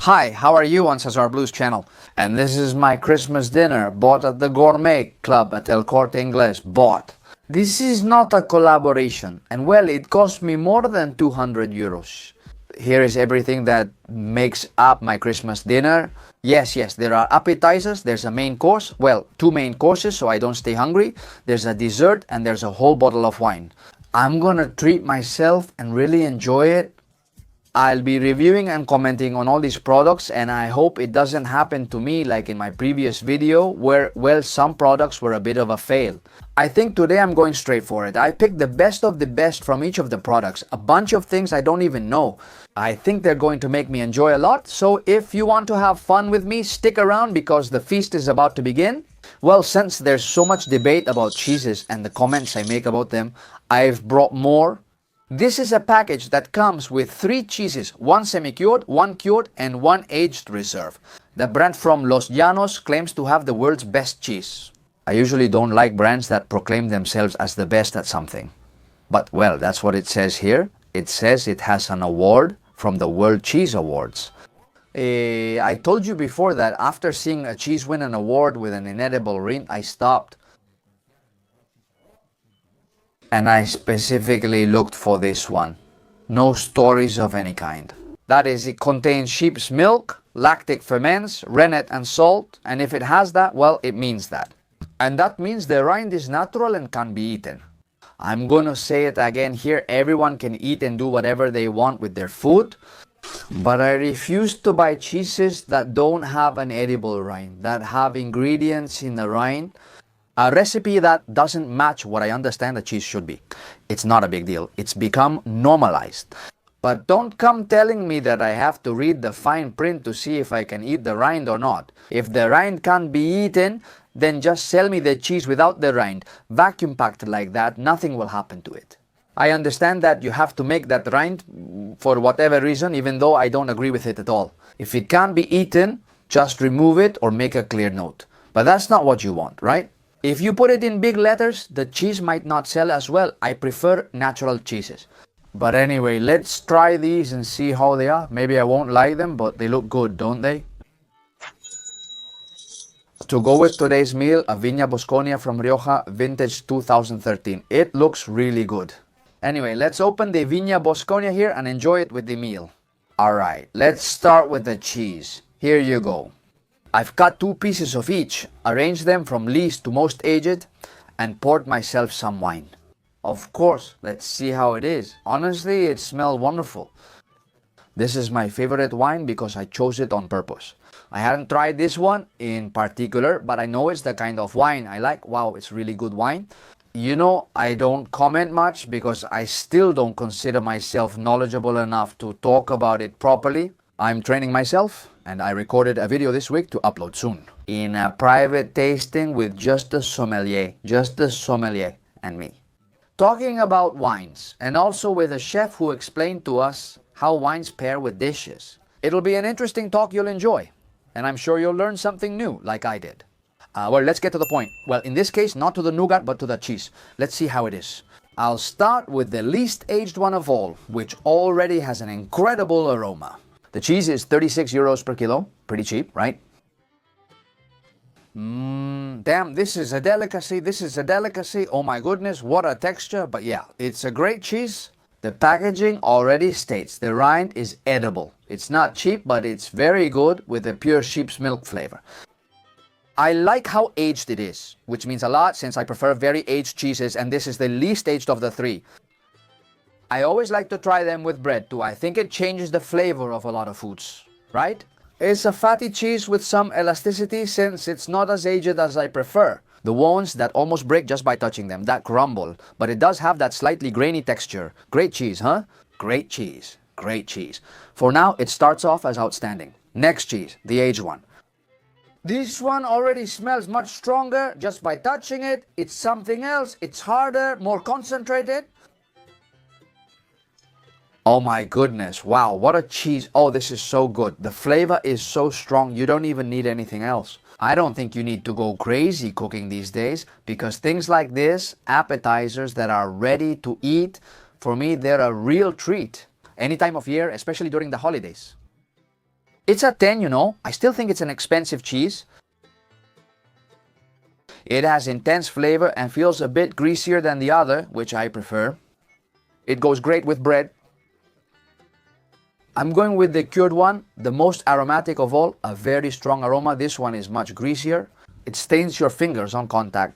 Hi, how are you on Cesar Blues channel? And this is my Christmas dinner bought at the Gourmet Club at El Corte Inglés. Bought. This is not a collaboration, and well, it cost me more than 200 euros. Here is everything that makes up my Christmas dinner. Yes, there are appetizers, there's a main course, well, two main courses so I don't stay hungry. There's a dessert and there's a whole bottle of wine. I'm gonna treat myself and really enjoy it. I'll be reviewing and commenting on all these products, and I hope it doesn't happen to me like in my previous video where, well, some products were a bit of a fail. I think today I'm going straight for it. I picked the best of the best from each of the products, a bunch of things I don't even know. I think they're going to make me enjoy a lot, so if you want to have fun with me, stick around because the feast is about to begin. Well, since there's so much debate about cheeses and the comments I make about them, I've brought more. This is a package that comes with 3 cheeses, 1 semi-cured, 1 cured, and 1 aged reserve. The brand from Los Llanos claims to have the world's best cheese. I usually don't like brands that proclaim themselves as the best at something. But well, that's what it says here. It says it has an award from the World Cheese Awards. I told you before that after seeing a cheese win an award with an inedible rind, I stopped. And I specifically looked for this one. No stories of any kind. That is, it contains sheep's milk, lactic ferments, rennet and salt, and if it has that, well, it means that. And that means the rind is natural and can be eaten. I'm gonna say it again here, everyone can eat and do whatever they want with their food, but I refuse to buy cheeses that don't have an edible rind, that have ingredients in the rind, a recipe that doesn't match what I understand a cheese should be. It's not a big deal. It's become normalized. But don't come telling me that I have to read the fine print to see if I can eat the rind or not. If the rind can't be eaten, then just sell me the cheese without the rind. Vacuum packed like that, nothing will happen to it. I understand that you have to make that rind for whatever reason, even though I don't agree with it at all. If it can't be eaten, just remove it or make a clear note. But that's not what you want, right? If you put it in big letters, the cheese might not sell as well. I prefer natural cheeses. But anyway, let's try these and see how they are. Maybe I won't like them, but they look good, don't they? To go with today's meal, a Viña Bosconia from Rioja, vintage 2013. It looks really good. Anyway, let's open the Viña Bosconia here and enjoy it with the meal. Alright, let's start with the cheese. Here you go. I've cut 2 pieces of each, arranged them from least to most aged, and poured myself some wine. Of course, let's see how it is. Honestly, it smells wonderful. This is my favorite wine because I chose it on purpose. I hadn't tried this one in particular, but I know it's the kind of wine I like. Wow, it's really good wine. You know, I don't comment much because I still don't consider myself knowledgeable enough to talk about it properly. I'm training myself, and I recorded a video this week to upload soon. In a private tasting with just the sommelier and me. Talking about wines, and also with a chef who explained to us how wines pair with dishes. It'll be an interesting talk you'll enjoy, and I'm sure you'll learn something new like I did. Well, let's get to the point. Well, in this case, not to the nougat, but to the cheese. Let's see how it is. I'll start with the least aged one of all, which already has an incredible aroma. The cheese is 36 euros per kilo. Pretty cheap, right? Damn, this is a delicacy. This is a delicacy. Oh my goodness, what a texture. But yeah, it's a great cheese. The packaging already states the rind is edible. It's not cheap, but it's very good with a pure sheep's milk flavor. I like how aged it is, which means a lot since I prefer very aged cheeses, and this is the least aged of the 3. I always like to try them with bread too. I think it changes the flavor of a lot of foods, right? It's a fatty cheese with some elasticity since it's not as aged as I prefer. The ones that almost break just by touching them, that crumble, but it does have that slightly grainy texture. Great cheese, huh? Great cheese, great cheese. For now, it starts off as outstanding. Next cheese, the aged one. This one already smells much stronger just by touching it. It's something else. It's harder, more concentrated. Oh my goodness, wow, what a cheese. Oh, this is so good. The flavor is so strong, you don't even need anything else. I don't think you need to go crazy cooking these days because things like this, appetizers that are ready to eat, for me, they're a real treat. Any time of year, especially during the holidays. It's a 10, you know. I still think it's an expensive cheese. It has intense flavor and feels a bit greasier than the other, which I prefer. It goes great with bread. I'm going with the cured one, the most aromatic of all, a very strong aroma. This one is much greasier. It stains your fingers on contact.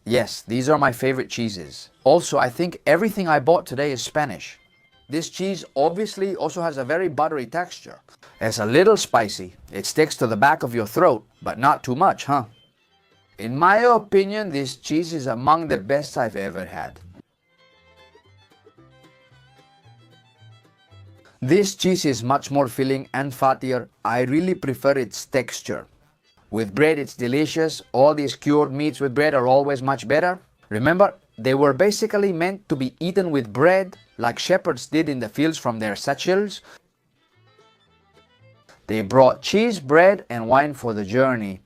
Yes, these are my favorite cheeses. Also, I think everything I bought today is Spanish. This cheese obviously also has a very buttery texture. It's a little spicy. It sticks to the back of your throat, but not too much, huh? In my opinion, this cheese is among the best I've ever had. This cheese is much more filling and fattier. I really prefer its texture. With bread, it's delicious. All these cured meats with bread are always much better. Remember, they were basically meant to be eaten with bread, like shepherds did in the fields from their satchels. They brought cheese, bread, and wine for the journey.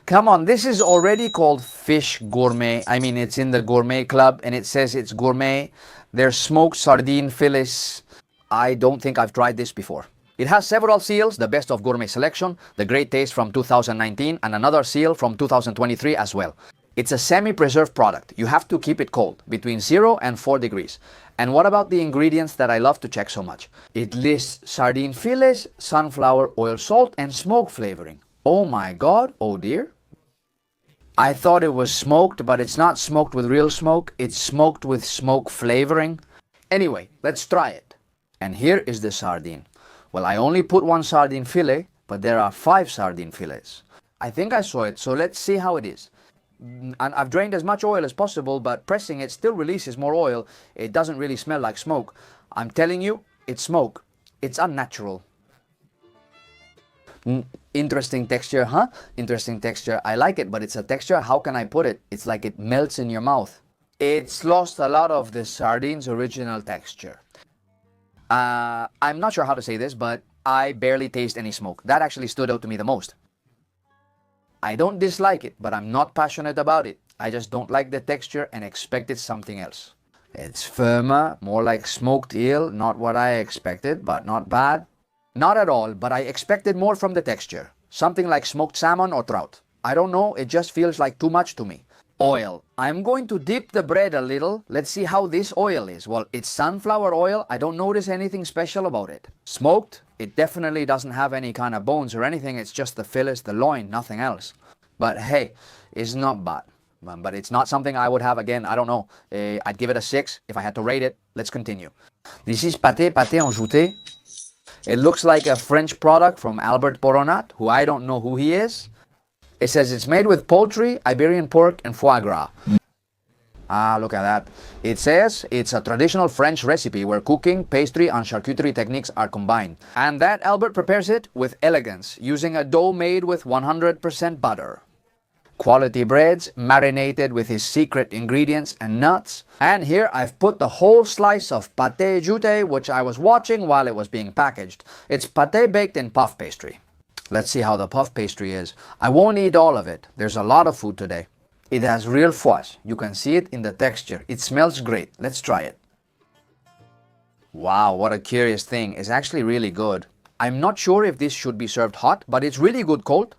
Come on, this is already called fish gourmet. I mean, it's in the Gourmet Club and it says it's gourmet. There's smoked sardine fillets. I don't think I've tried this before. It has several seals, the best of gourmet selection, the great taste from 2019, and another seal from 2023 as well. It's a semi-preserved product. You have to keep it cold, between 0 and 4 degrees. And what about the ingredients that I love to check so much? It lists sardine fillets, sunflower oil salt, and smoke flavoring. Oh my god, oh dear. I thought it was smoked, but it's not smoked with real smoke. It's smoked with smoke flavoring. Anyway, let's try it. And here is the sardine. Well, I only put 1 sardine fillet, but there are 5 sardine fillets. I think I saw it, so let's see how it is. And I've drained as much oil as possible, but pressing it still releases more oil. It doesn't really smell like smoke. I'm telling you, it's smoke. It's unnatural. Interesting texture, huh? Interesting texture. I like it, but it's a texture, how can I put it? It's like it melts in your mouth. It's lost a lot of the sardine's original texture. I'm not sure how to say this, but I barely taste any smoke. That actually stood out to me the most. I don't dislike it, but I'm not passionate about it. I just don't like the texture and expected something else. It's firmer, more like smoked eel, not what I expected, but not bad. Not at all, but I expected more from the texture. Something like smoked salmon or trout. I don't know, it just feels like too much to me. Oil. I'm going to dip the bread a little. Let's see how this oil is. Well, it's sunflower oil. I don't notice anything special about it. Smoked. It definitely doesn't have any kind of bones or anything. It's just the fillets, the loin, nothing else. But hey, it's not bad. But it's not something I would have again. I don't know. I'd give it a 6 if I had to rate it. Let's continue. This is pâté en joutée. It looks like a French product from Albert Boronat, who I don't know who he is. It says it's made with poultry, Iberian pork, and foie gras. Ah, look at that. It says it's a traditional French recipe where cooking, pastry, and charcuterie techniques are combined. And that Albert prepares it with elegance, using a dough made with 100% butter. Quality breads, marinated with his secret ingredients and nuts. And here I've put the whole slice of pâté joutée, which I was watching while it was being packaged. It's pâté baked in puff pastry. Let's see how the puff pastry is. I won't eat all of it. There's a lot of food today. It has real fudge. You can see it in the texture. It smells great. Let's try it. Wow, what a curious thing. It's actually really good. I'm not sure if this should be served hot, but it's really good cold.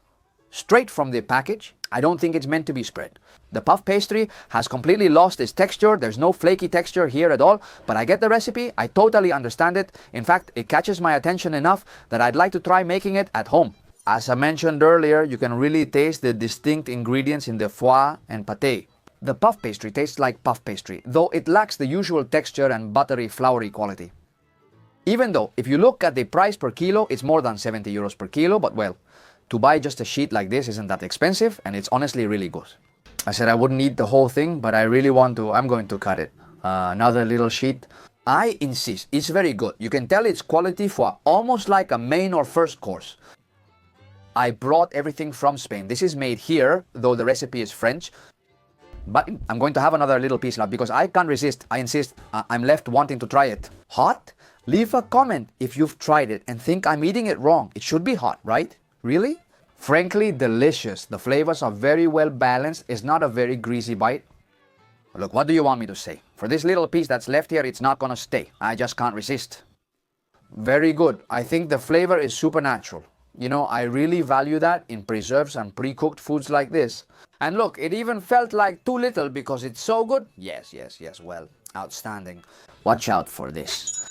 Straight from the package. I don't think it's meant to be spread. The puff pastry has completely lost its texture. There's no flaky texture here at all, but I get the recipe. I totally understand it. In fact, it catches my attention enough that I'd like to try making it at home. As I mentioned earlier, you can really taste the distinct ingredients in the foie and pâté. The puff pastry tastes like puff pastry, though it lacks the usual texture and buttery, floury quality. Even though, if you look at the price per kilo, it's more than 70 euros per kilo, but well, to buy just a sheet like this isn't that expensive, and it's honestly really good. I said I wouldn't eat the whole thing, but I really want to. I'm going to cut it. Another little sheet. I insist, it's very good. You can tell it's quality foie, almost like a main or first course. I brought everything from Spain. This is made here, though the recipe is French. But I'm going to have another little piece now because I can't resist. I insist. I'm left wanting to try it. Hot? Leave a comment if you've tried it and think I'm eating it wrong. It should be hot, right? Really? Frankly, delicious. The flavors are very well balanced. It's not a very greasy bite. Look, what do you want me to say? For this little piece that's left here, it's not gonna stay. I just can't resist. Very good. I think the flavor is supernatural. You know, I really value that in preserves and pre-cooked foods like this. And look, it even felt like too little because it's so good. Yes, yes, yes. Well, outstanding. Watch out for this.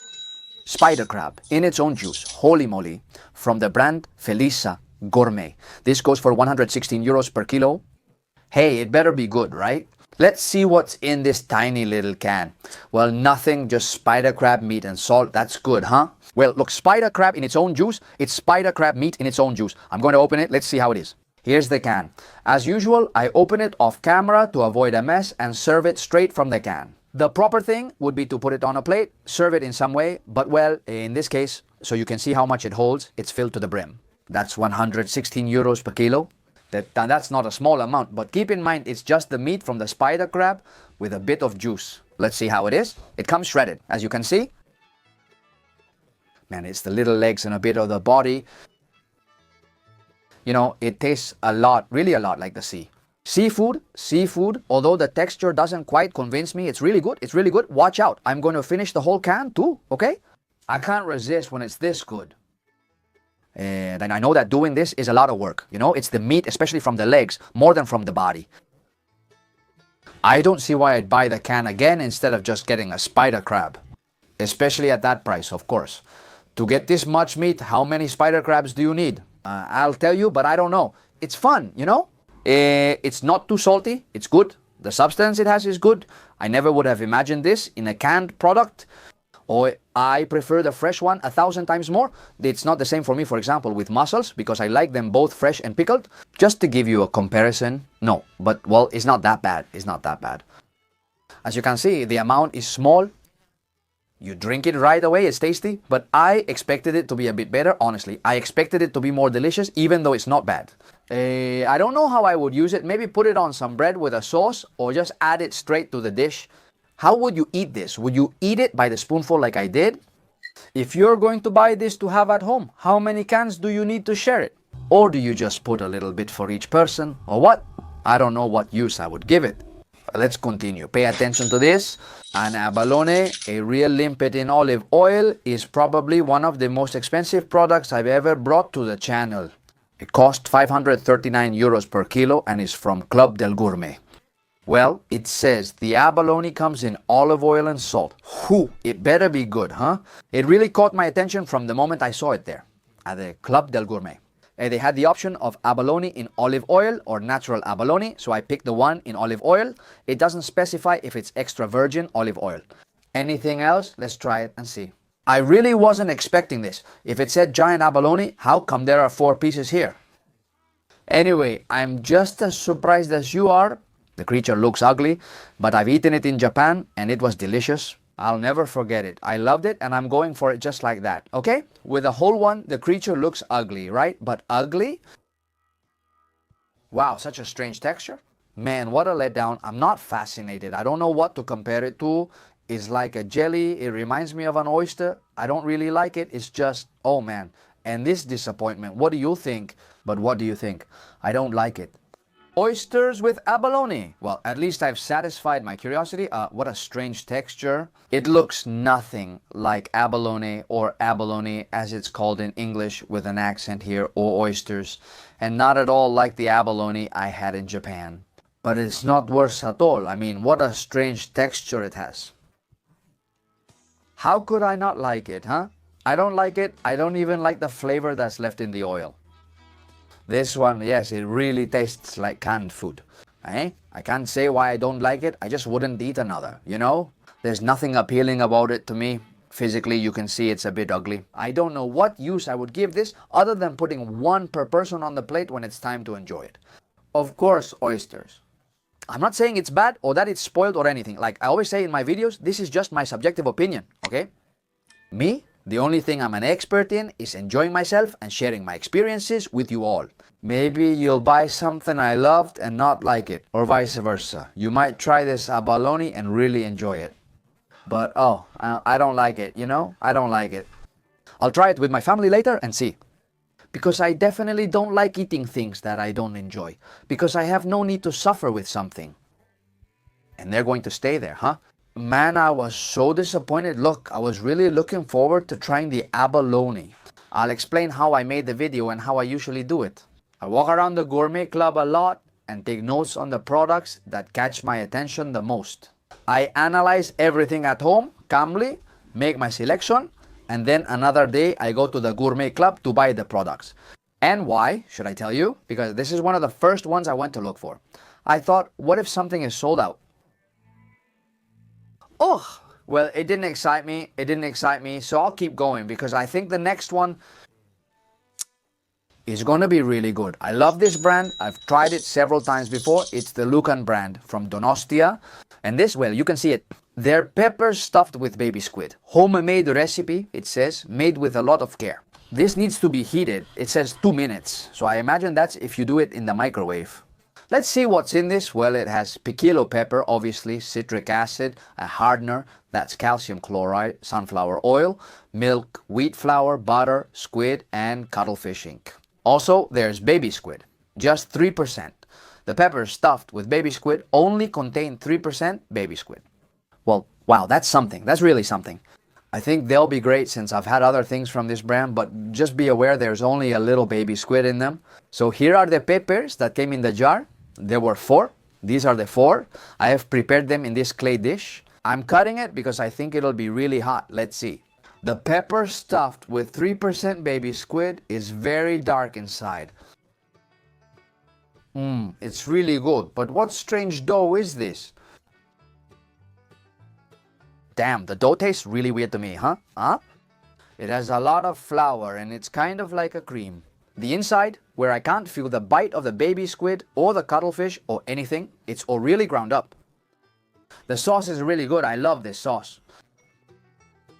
Spider crab in its own juice. Holy moly. From the brand Felisa Gourmet. This goes for 116 euros per kilo. Hey, it better be good, right? Let's see what's in this tiny little can. Well, nothing, just spider crab meat and salt. That's good, huh? Well, look, spider crab in its own juice. It's spider crab meat in its own juice. I'm going to open it. Let's see how it is. Here's the can. As usual, I open it off camera to avoid a mess and serve it straight from the can. The proper thing would be to put it on a plate, serve it in some way, but well, in this case, so you can see how much it holds, it's filled to the brim. That's 116 euros per kilo. That's not a small amount, but keep in mind it's just the meat from the spider crab with a bit of juice. Let's see how it is. It comes shredded, as you can see. Man, it's the little legs and a bit of the body. You know, it tastes a lot, really a lot like the sea. Seafood, although the texture doesn't quite convince me, it's really good, it's really good. Watch out, I'm going to finish the whole can too, okay? I can't resist when it's this good. And I know that doing this is a lot of work. You know, it's the meat, especially from the legs, more than from the body. I don't see why I'd buy the can again instead of just getting a spider crab. Especially at that price, of course. To get this much meat, how many spider crabs do you need? I'll tell you, but I don't know. It's fun, you know? It's not too salty. It's good. The substance it has is good. I never would have imagined this in a canned product. Or I prefer the fresh one 1,000 times more. It's not the same for me, for example, with mussels, because I like them both fresh and pickled. Just to give you a comparison, no, but well, it's not that bad. It's not that bad. As you can see, the amount is small. You drink it right away, it's tasty, but I expected it to be a bit better, honestly. I expected it to be more delicious, even though it's not bad. I don't know how I would use it. Maybe put it on some bread with a sauce, or just add it straight to the dish. How would you eat this? Would you eat it by the spoonful like I did? If you're going to buy this to have at home, how many cans do you need to share it? Or do you just put a little bit for each person? Or what? I don't know what use I would give it. Let's continue. Pay attention to this. An abalone, a real limpet in olive oil, is probably one of the most expensive products I've ever brought to the channel. It cost 539 euros per kilo and is from Club del Gourmet. Well, it says the abalone comes in olive oil and salt. Whew, it better be good, huh? It really caught my attention from the moment I saw it there at the Club del Gourmet. They had the option of abalone in olive oil or natural abalone, so I picked the one in olive oil. It doesn't specify if it's extra virgin olive oil. Anything else? Let's try it and see. I really wasn't expecting this. If it said giant abalone, how come there are 4 pieces here? Anyway, I'm just as surprised as you are. The creature looks ugly, but I've eaten it in Japan and it was delicious. I'll never forget it. I loved it and I'm going for it just like that, okay? With a whole one, the creature looks ugly, right? But ugly? Wow, such a strange texture. Man, what a letdown. I'm not fascinated. I don't know what to compare it to. It's like a jelly. It reminds me of an oyster. I don't really like it. It's just, oh man. And this disappointment, what do you think? But what do you think? I don't like it. Oysters with abalone. Well, at least I've satisfied my curiosity. What a strange texture. It looks nothing like abalone or abalone as it's called in English with an accent here, or oysters. And not at all like the abalone I had in Japan. But it's not worse at all. I mean, what a strange texture it has. How could I not like it, huh? I don't like it. I don't even like the flavor that's left in the oil. This one, yes, it really tastes like canned food. I can't say why I don't like it. I just wouldn't eat another, you know? There's nothing appealing about it to me. Physically, you can see it's a bit ugly. I don't know what use I would give this other than putting one per person on the plate when it's time to enjoy it. Of course, oysters. I'm not saying it's bad or that it's spoiled or anything. Like I always say in my videos, this is just my subjective opinion, okay? Me? The only thing I'm an expert in is enjoying myself and sharing my experiences with you all. Maybe you'll buy something I loved and not like it, or vice versa. You might try this abalone and really enjoy it. But oh, I don't like it, you know? I don't like it. I'll try it with my family later and see. Because I definitely don't like eating things that I don't enjoy. Because I have no need to suffer with something. And they're going to stay there, huh? Man, I was so disappointed. Look, I was really looking forward to trying the abalone. I'll explain how I made the video and how I usually do it. I walk around the Gourmet Club a lot and take notes on the products that catch my attention the most. I analyze everything at home calmly, make my selection, and then another day I go to the Gourmet Club to buy the products. And why, should I tell you? Because this is one of the first ones I went to look for. I thought, what if something is sold out? Oh, well, it didn't excite me, so I'll keep going because I think the next one is gonna be really good. I love this brand. I've tried it several times before. It's the Lucan brand from Donostia. And this, well, you can see it. They're peppers stuffed with baby squid. Homemade recipe, it says, made with a lot of care. This needs to be heated. It says 2 minutes. So I imagine that's if you do it in the microwave. Let's see what's in this. Well, it has piquillo pepper, obviously, citric acid, a hardener, that's calcium chloride, sunflower oil, milk, wheat flour, butter, squid, and cuttlefish ink. Also, there's baby squid, just 3%. The peppers stuffed with baby squid only contain 3% baby squid. Well, wow, that's something. That's really something. I think they'll be great since I've had other things from this brand, but just be aware there's only a little baby squid in them. So here are the peppers that came in the jar. There were 4. These are the 4. I have prepared them in this clay dish. I'm cutting it because I think it'll be really hot. Let's see. The pepper stuffed with 3% baby squid is very dark inside. It's really good. But what strange dough is this? Damn, the dough tastes really weird to me, huh? It has a lot of flour and it's kind of like a cream. The inside, where I can't feel the bite of the baby squid or the cuttlefish or anything, it's all really ground up. The sauce is really good. I love this sauce.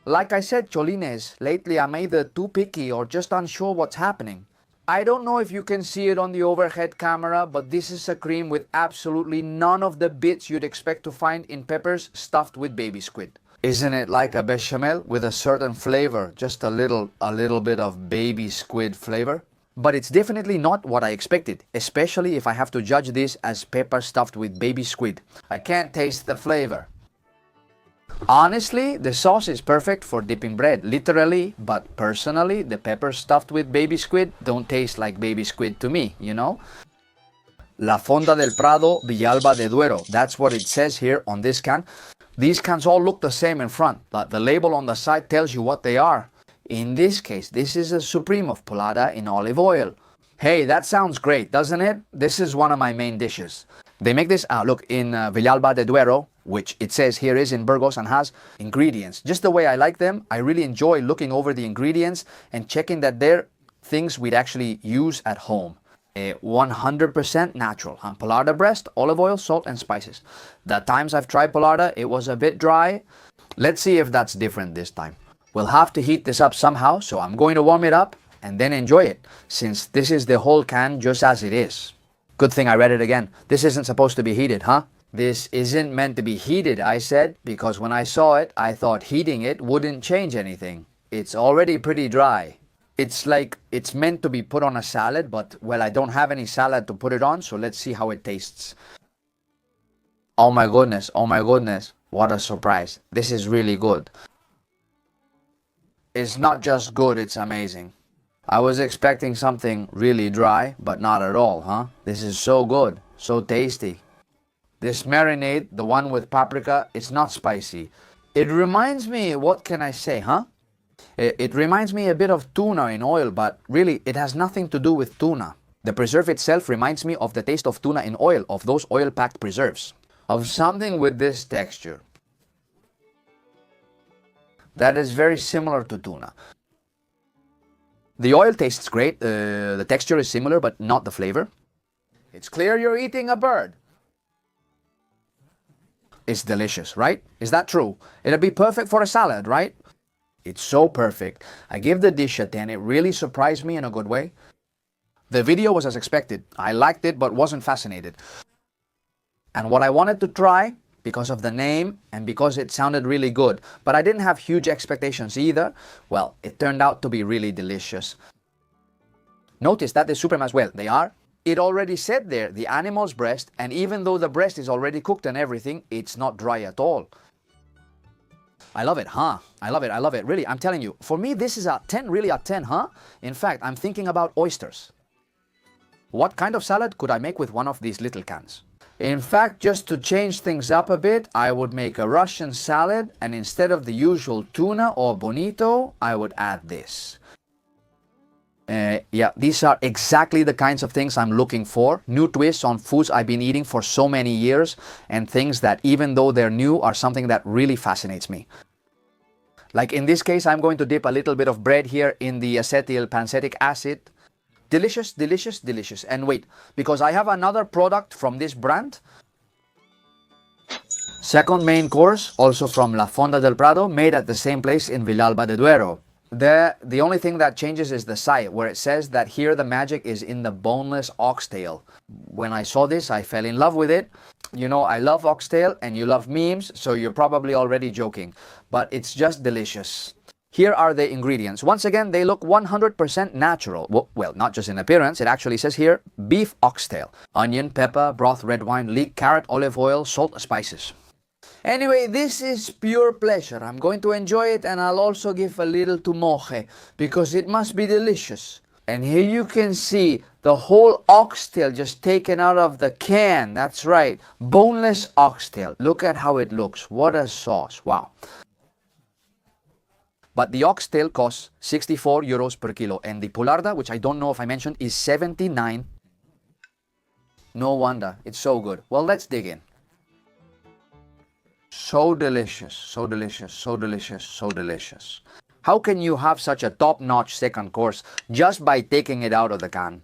Like I said, Cholines, lately I'm either too picky or just unsure what's happening. I don't know if you can see it on the overhead camera, but this is a cream with absolutely none of the bits you'd expect to find in peppers stuffed with baby squid. Isn't it like a bechamel with a certain flavor, just a little bit of baby squid flavor? But it's definitely not what I expected, especially if I have to judge this as pepper stuffed with baby squid. I can't taste the flavor. Honestly, the sauce is perfect for dipping bread, literally, but personally, the peppers stuffed with baby squid don't taste like baby squid to me, you know? La Fonda del Prado, Villalba de Duero. That's what it says here on this can. These cans all look the same in front, but the label on the side tells you what they are. In this case, this is a Supreme of Polada in olive oil. Hey, that sounds great, doesn't it? This is one of my main dishes. They make this, look, in Villalba de Duero, which it says here is in Burgos and has ingredients. Just the way I like them, I really enjoy looking over the ingredients and checking that they're things we'd actually use at home. 100% natural. Polada breast, olive oil, salt, and spices. The times I've tried Polada, it was a bit dry. Let's see if that's different this time. We'll have to heat this up somehow, so I'm going to warm it up and then enjoy it, since this is the whole can just as it is. Good thing I read it again. This isn't supposed to be heated, huh? This isn't meant to be heated, I said, because when I saw it, I thought heating it wouldn't change anything. It's already pretty dry. It's like it's meant to be put on a salad, but, well, I don't have any salad to put it on, so let's see how it tastes. Oh my goodness, what a surprise. This is really good. It's not just good, it's amazing. I was expecting something really dry, but not at all, huh? This is so good, so tasty. This marinade, the one with paprika, it's not spicy. It reminds me, what can I say, huh? It reminds me a bit of tuna in oil, but really it has nothing to do with tuna. The preserve itself reminds me of the taste of tuna in oil, of those oil-packed preserves. Of something with this texture. That is very similar to tuna. The oil tastes great, the texture is similar, but not the flavor. It's clear you're eating a bird. It's delicious, right? Is that true? It'd be perfect for a salad, right? It's so perfect. I give the dish a 10. It really surprised me in a good way. The video was as expected. I liked it, but wasn't fascinated. And what I wanted to try, because of the name and because it sounded really good, but I didn't have huge expectations either, well, it turned out to be really delicious. Notice that the Supreme as well, they are. It already said there, the animal's breast, and even though the breast is already cooked and everything, it's not dry at all. I love it, huh? I love it, I love it. Really, I'm telling you. For me, this is a 10, really a 10, huh? In fact, I'm thinking about oysters. What kind of salad could I make with one of these little cans? In fact, just to change things up a bit, I would make a Russian salad, and instead of the usual tuna or bonito, I would add this. Yeah, these are exactly the kinds of things I'm looking for. New twists on foods I've been eating for so many years, and things that, even though they're new, are something that really fascinates me. Like in this case, I'm going to dip a little bit of bread here in the acetyl pancetic acid. Delicious, delicious, delicious. And wait, because I have another product from this brand. Second main course, also from La Fonda del Prado, made at the same place in Villalba de Duero. The only thing that changes is the site, where it says that here the magic is in the boneless oxtail. When I saw this, I fell in love with it. You know, I love oxtail and you love memes, so you're probably already joking. But it's just delicious. Here are the ingredients. Once again, they look 100% natural. Well, not just in appearance. It actually says here, beef oxtail. Onion, pepper, broth, red wine, leek, carrot, olive oil, salt, spices. Anyway, this is pure pleasure. I'm going to enjoy it, and I'll also give a little to Moje, because it must be delicious. And here you can see the whole oxtail just taken out of the can. That's right, boneless oxtail. Look at how it looks. What a sauce. Wow. But the oxtail costs 64 euros per kilo, and the poularda, which I don't know if I mentioned, is 79. No wonder, it's so good. Well, let's dig in. So delicious, so delicious, so delicious, so delicious. How can you have such a top-notch second course just by taking it out of the can?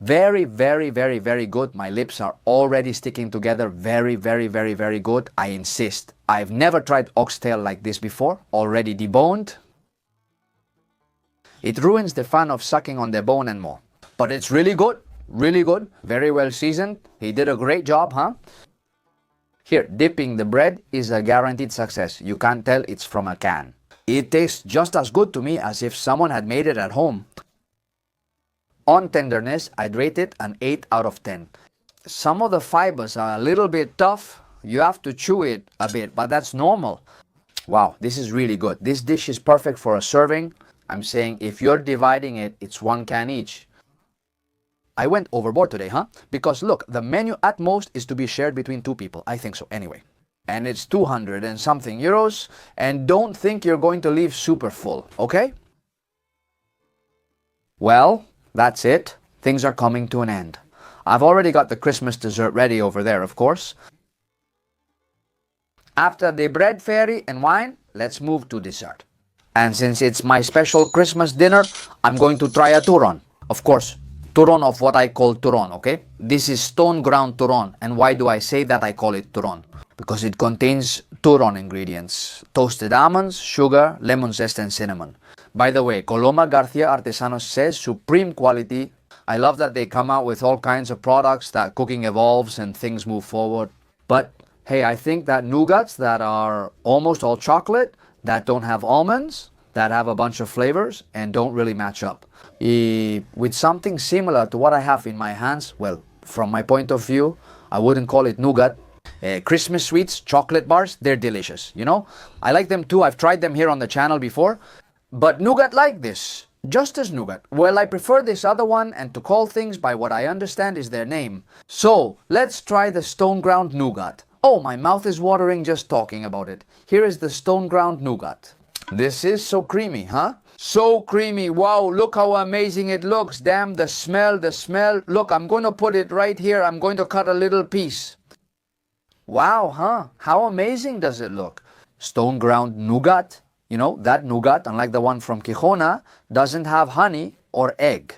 Very, very, very, very good. My lips are already sticking together. Very, very, very, very good. I insist. I've never tried oxtail like this before. Already deboned. It ruins the fun of sucking on the bone and more. But it's really good. Really good. Very well seasoned. He did a great job, huh? Here, dipping the bread is a guaranteed success. You can't tell it's from a can. It tastes just as good to me as if someone had made it at home. On tenderness, I'd rate it an 8 out of 10. Some of the fibers are a little bit tough. You have to chew it a bit, but that's normal. Wow, this is really good. This dish is perfect for a serving. I'm saying if you're dividing it, it's 1 can each. I went overboard today, huh? Because look, the menu at most is to be shared between 2 people. I think so, anyway. And it's 200 and something euros. And don't think you're going to leave super full, okay? Well, that's it. Things are coming to an end. I've already got the Christmas dessert ready over there, of course. After the bread fairy and wine, let's move to dessert. And since it's my special Christmas dinner, I'm going to try a turon. Of course, turon of what I call turon, okay? This is stone ground turon. And why do I say that I call it turon? Because it contains turon ingredients. Toasted almonds, sugar, lemon zest and cinnamon. By the way, Coloma Garcia Artesanos says supreme quality. I love that they come out with all kinds of products, that cooking evolves and things move forward. But hey, I think that nougats that are almost all chocolate, that don't have almonds, that have a bunch of flavors and don't really match up. With something similar to what I have in my hands, well, from my point of view, I wouldn't call it nougat. Christmas sweets, chocolate bars, they're delicious, you know? I like them too. I've tried them here on the channel before. But nougat like this, just as nougat. Well, I prefer this other one, and to call things by what I understand is their name. So, let's try the stone ground nougat. Oh, my mouth is watering just talking about it. Here is the stone ground nougat. This is so creamy, huh? So creamy. Wow, look how amazing it looks. Damn, the smell, the smell. Look, I'm going to put it right here. I'm going to cut a little piece. Wow, huh? How amazing does it look? Stone ground nougat. You know, that nougat, unlike the one from Quijona, doesn't have honey or egg.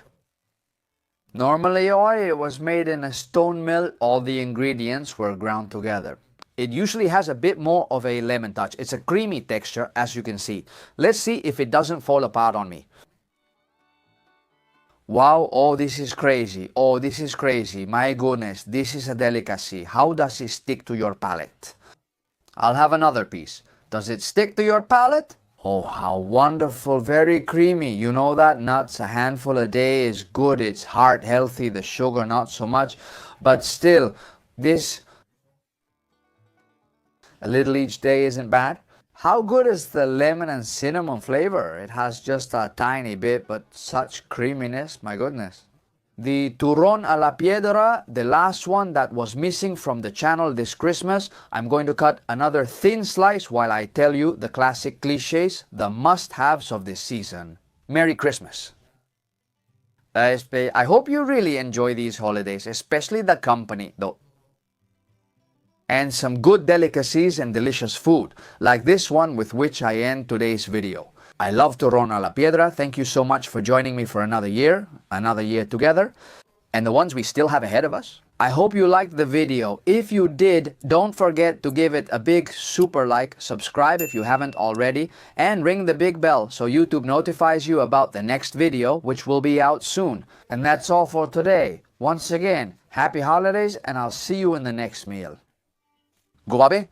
Normally, it was made in a stone mill. All the ingredients were ground together. It usually has a bit more of a lemon touch. It's a creamy texture, as you can see. Let's see if it doesn't fall apart on me. Wow, oh, this is crazy. Oh, this is crazy. My goodness, this is a delicacy. How does it stick to your palate? I'll have another piece. Does it stick to your palate? Oh, how wonderful. Very creamy. You know that nuts, a handful a day is good. It's heart healthy. The sugar, not so much. But still, this, a little each day isn't bad. How good is the lemon and cinnamon flavor? It has just a tiny bit, but such creaminess, my goodness. The turron a la piedra, the last one that was missing from the channel this Christmas. I'm going to cut another thin slice while I tell you the classic cliches, the must-haves of this season. Merry Christmas! I hope you really enjoy these holidays, especially the company, though. And some good delicacies and delicious food, like this one with which I end today's video. I love turron a la piedra. Thank you so much for joining me for another year together, and the ones we still have ahead of us. I hope you liked the video. If you did, don't forget to give it a big super like, subscribe if you haven't already, and ring the big bell so YouTube notifies you about the next video, which will be out soon. And that's all for today. Once again, happy holidays, and I'll see you in the next meal. Gourmet.